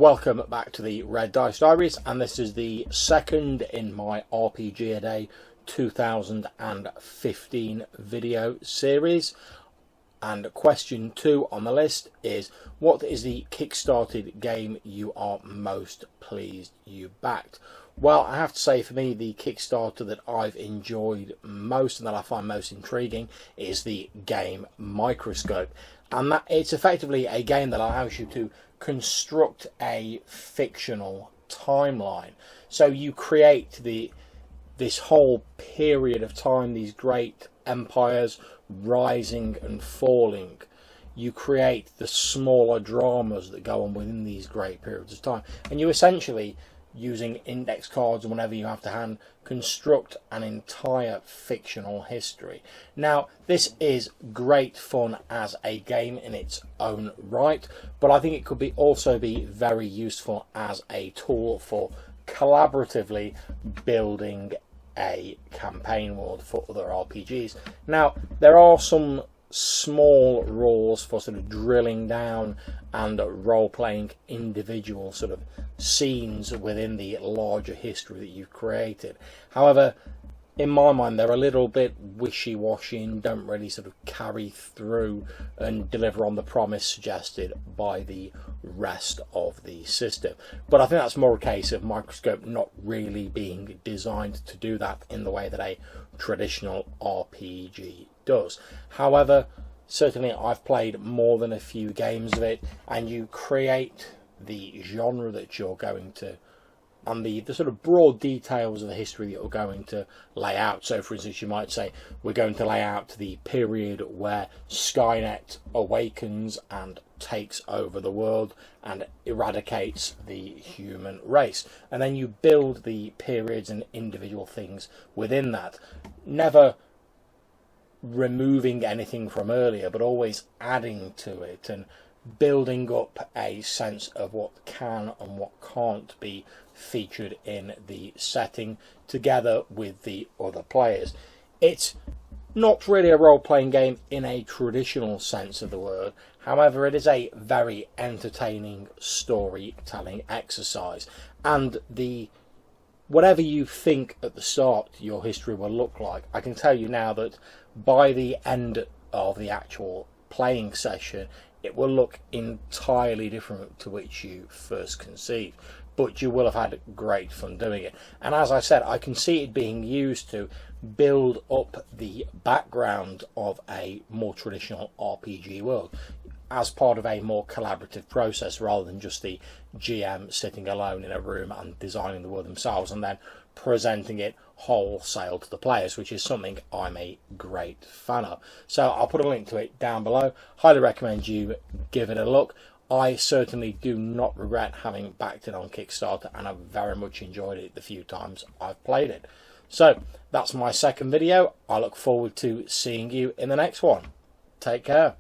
Welcome back to the Red Dice Diaries, and this is the second in my RPGaDay 2015 video series. And question 2 on the list is, what is the Kickstarted game you are most pleased you backed? Well, I have to say, for me, the Kickstarter that I've enjoyed most and that I find most intriguing is the game Microscope. And that it's effectively a game that allows you to construct a fictional timeline. So you create this whole period of time, these great empires rising and falling. You create the smaller dramas that go on within these great periods of time, and you essentially, using index cards and whatever you have to hand, construct an entire fictional history. Now, this is great fun as a game in its own right, but I think it could also be very useful as a tool for collaboratively building a campaign world for other RPGs. Now, there are some small rules for sort of drilling down and role-playing individual sort of scenes within the larger history that you've created. However, in my mind, they're a little bit wishy-washy and don't really sort of carry through and deliver on the promise suggested by the rest of the system. But I think that's more a case of Microscope not really being designed to do that in the way that a traditional RPG does. However, certainly I've played more than a few games of it, and you create the genre that you're going to, and the sort of broad details of the history that you're going to lay out. So, for instance, you might say, we're going to lay out the period where Skynet awakens and takes over the world and eradicates the human race. And then you build the periods and individual things within that, never removing anything from earlier, but always adding to it and building up a sense of what can and what can't be featured in the setting together with the other players. It's not really a role-playing game in a traditional sense of the word. However, it is a very entertaining storytelling exercise, and whatever you think at the start your history will look like, I can tell you now that by the end of the actual playing session, it will look entirely different to which you first conceived. But you will have had great fun doing it. And as I said, I can see it being used to build up the background of a more traditional RPG world as part of a more collaborative process, rather than just the GM sitting alone in a room and designing the world themselves and then presenting it wholesale to the players, which is something I'm a great fan of. So I'll put a link to it down below. Highly recommend you give it a look. I certainly do not regret having backed it on Kickstarter, and I've very much enjoyed it the few times I've played it. So that's my second video. I look forward to seeing you in the next one. Take care.